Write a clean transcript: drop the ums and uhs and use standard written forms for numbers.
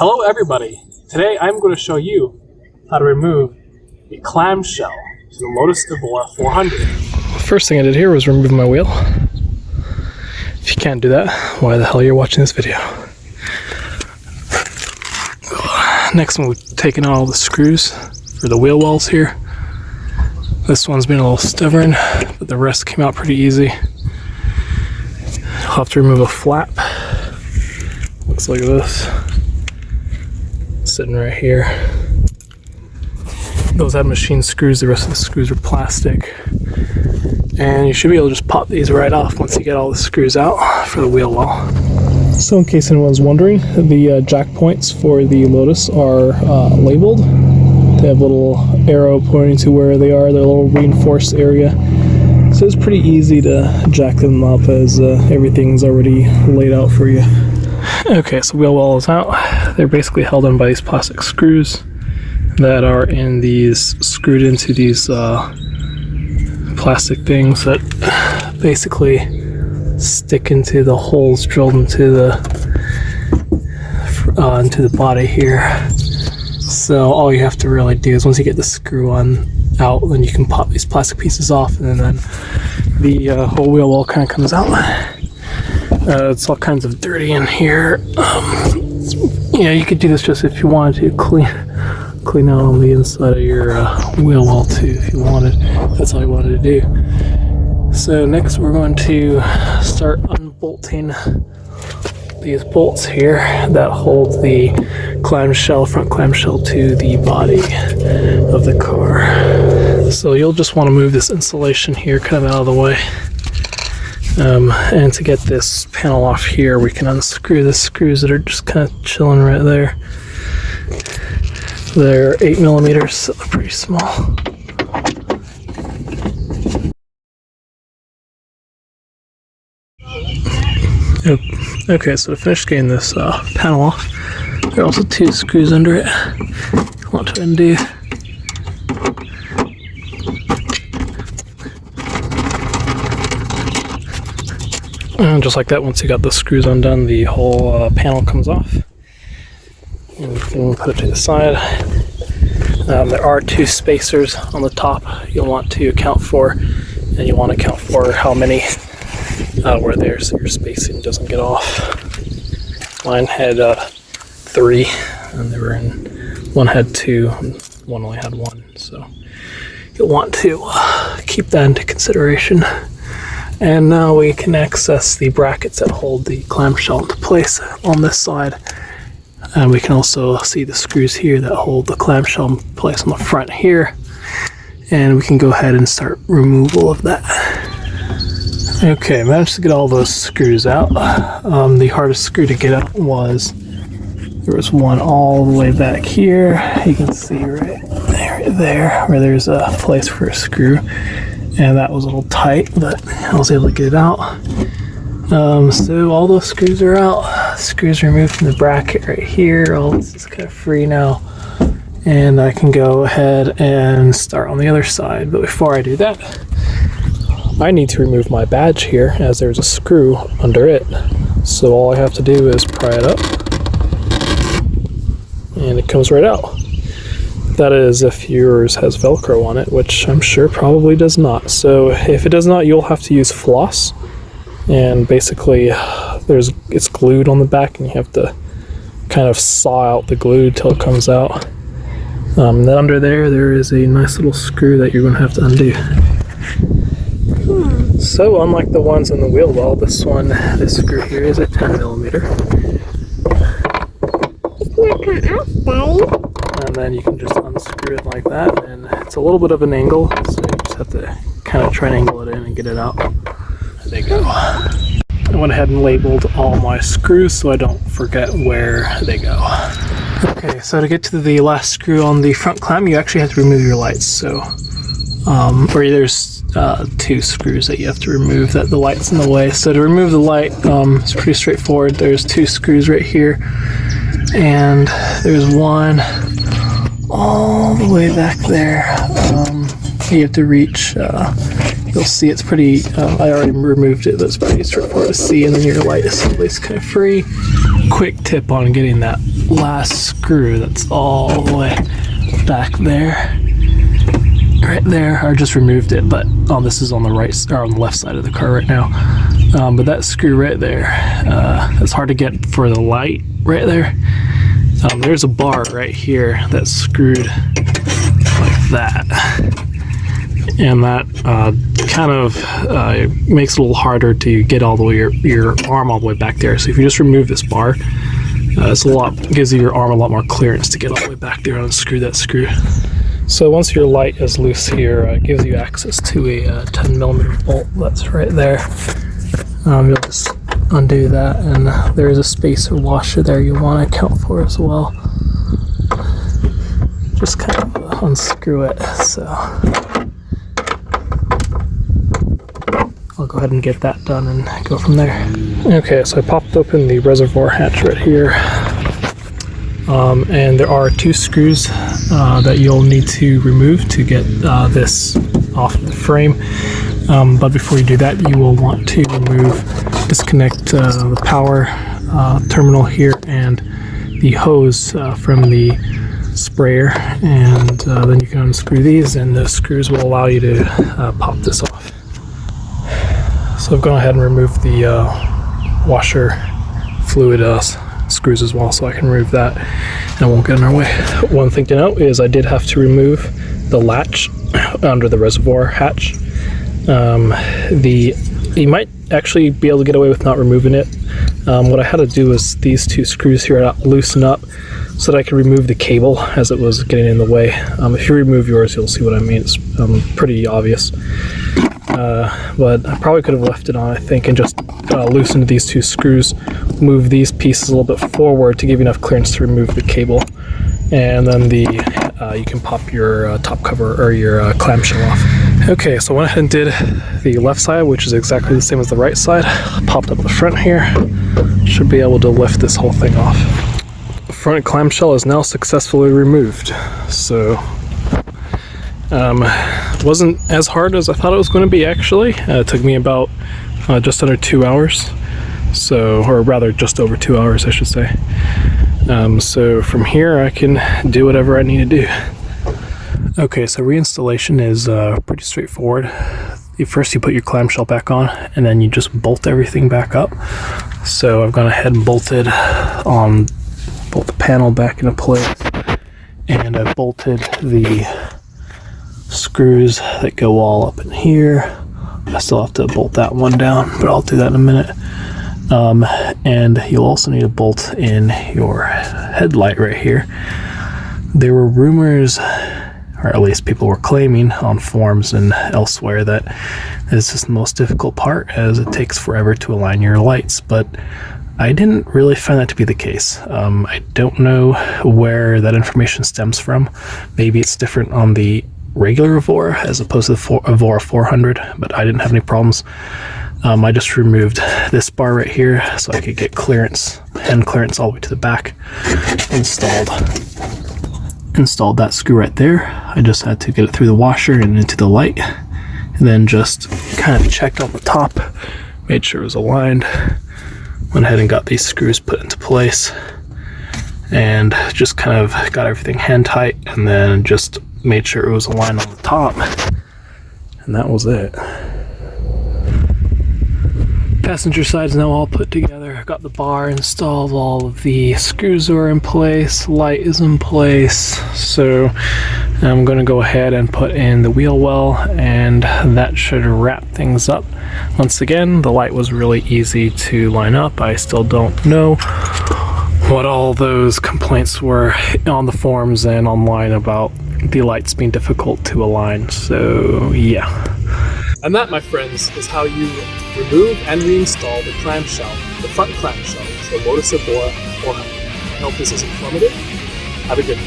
Hello everybody! Today I'm going to show you how to remove the clamshell to the Lotus Evora 400. First thing I did here was remove my wheel. If you can't do that, why the hell are you watching this video? Next one, we've taken out all the screws for the wheel wells here. This one's been a little stubborn, but the rest came out pretty easy. I'll have to remove a flap. Looks like this. Sitting right here. Those have machine screws, the rest of the screws are plastic. And you should be able to just pop these right off once you get all the screws out for the wheel well. So in case anyone's wondering, the jack points for the Lotus are labeled. They have a little arrow pointing to where they are, their little reinforced area. So it's pretty easy to jack them up as everything's already laid out for you. Okay, so wheel well is out. They're basically held in by these plastic screws that are in these, screwed into these plastic things that basically stick into the holes drilled into the body here. So all you have to really do is once you get the screw on out, then you can pop these plastic pieces off, and then the whole wheel well kind of comes out. It's all kinds of dirty in here. Yeah, you could do this just if you wanted to clean out on the inside of your wheel well too, if you wanted. That's all you wanted to do. So next we're going to start unbolting these bolts here that hold the clamshell, front clamshell, to the body of the car. So you'll just want to move this insulation here kind of out of the way. And to get this panel off here, we can unscrew the screws that are just kind of chilling right there. They're 8mm, so they're pretty small. Okay, so to finish getting this panel off, there are also 2 screws under it if you want to undo. And just like that, once you got the screws undone, the whole panel comes off. And you can put it to the side. There are 2 spacers on the top you'll want to account for, and you want to account for how many were there so your spacing doesn't get off. Mine had 3, and they were in, one had 2, and one only had 1, so you'll want to keep that into consideration. And now we can access the brackets that hold the clamshell into place on this side. And we can also see the screws here that hold the clamshell in place on the front here. And we can go ahead and start removal of that. Okay, managed to get all those screws out. The hardest screw to get out was, there was one all the way back here. You can see right there where there's a place for a screw. And that was a little tight, but I was able to get it out. So all those screws are out. Screws removed from the bracket right here. All this is kind of free now. And I can go ahead and start on the other side. But before I do that, I need to remove my badge here, as there's a screw under it. So all I have to do is pry it up, and it comes right out. That is if yours has Velcro on it, which I'm sure probably does not. So if it does not, you'll have to use floss, and basically it's glued on the back, and you have to kind of saw out the glue till it comes out. And then under there is a nice little screw that you're going to have to undo. So unlike the ones in the wheel well, this screw here is a 10mm. And then you can just unscrew it like that, and it's a little bit of an angle, so you just have to kind of try and angle it in and get it out. There you go. I went ahead and labeled all my screws so I don't forget where they go. Okay, so to get to the last screw on the front clamp, you actually have to remove your lights. So, or there's 2 screws that you have to remove, that the light's in the way. So to remove the light, it's pretty straightforward. There's 2 screws right here, and there's one all the way back there. You have to reach, you'll see it's pretty, I already removed it, but it's pretty straightforward to see, and then your light is kind of free. quick tip on getting that last screw that's all the way back there. Right there, I just removed it, but this is on the right or on the left side of the car right now. But that screw right there, it's hard to get for the light right there. There's a bar right here that's screwed like that, and that kind of makes it a little harder to get all the way your arm all the way back there. So if you just remove this bar, gives you your arm a lot more clearance to get all the way back there and unscrew that screw. So once your light is loose here, it gives you access to a 10mm bolt that's right there. You'll just undo that, and there is a spacer washer there you want to account for as well. Just kind of unscrew it. So I'll go ahead and get that done and go from there. Okay, so I popped open the reservoir hatch right here. And there are 2 screws that you'll need to remove to get this off of the frame. But before you do that, you will want to disconnect the power terminal here and the hose from the sprayer, and then you can unscrew these, and the screws will allow you to pop this off. So I've gone ahead and removed the washer fluid screws as well, so I can remove that and it won't get in our way. One thing to note is I did have to remove the latch under the reservoir hatch. You might actually be able to get away with not removing it. What I had to do was these 2 screws here loosen up so that I could remove the cable as it was getting in the way. If you remove yours, you'll see what I mean. It's pretty obvious. But I probably could have left it on, I think, and just loosened these 2 screws, move these pieces a little bit forward to give you enough clearance to remove the cable, and then you can pop your top cover or your clamshell off. Okay, so I went ahead and did the left side, which is exactly the same as the right side. Popped up the front here. Should be able to lift this whole thing off. The front clamshell is now successfully removed. So wasn't as hard as I thought it was going to be, actually. It took me about just under 2 hours, or rather just over 2 hours, I should say. So from here I can do whatever I need to do. Okay, so reinstallation is pretty straightforward. First you put your clamshell back on, and then you just bolt everything back up. So I've gone ahead and bolt the panel back into place, and I've bolted the screws that go all up in here. I still have to bolt that one down, but I'll do that in a minute. And you'll also need a bolt in your headlight right here. There were rumors, or at least people were claiming on forums and elsewhere, that this is the most difficult part as it takes forever to align your lights, but I didn't really find that to be the case. I don't know where that information stems from. Maybe it's different on the regular Evora as opposed to the Evora 400, but I didn't have any problems. I just removed this bar right here so I could get hand clearance all the way to the back. Installed that screw right there. I just had to get it through the washer and into the light, and then just kind of checked on the top, made sure it was aligned, went ahead and got these screws put into place, and just kind of got everything hand tight, and then just made sure it was aligned on the top, and that was it. Passenger side is now all put together. I got the bar installed, all of the screws are in place, light is in place, so I'm going to go ahead and put in the wheel well, and that should wrap things up. Once again, the light was really easy to line up. I still don't know what all those complaints were on the forums and online about the lights being difficult to align, so yeah. And that, my friends, is how you remove and reinstall the clamshell, the front clamshell, to the Lotus Evora 400. I hope this is informative. Have a good one.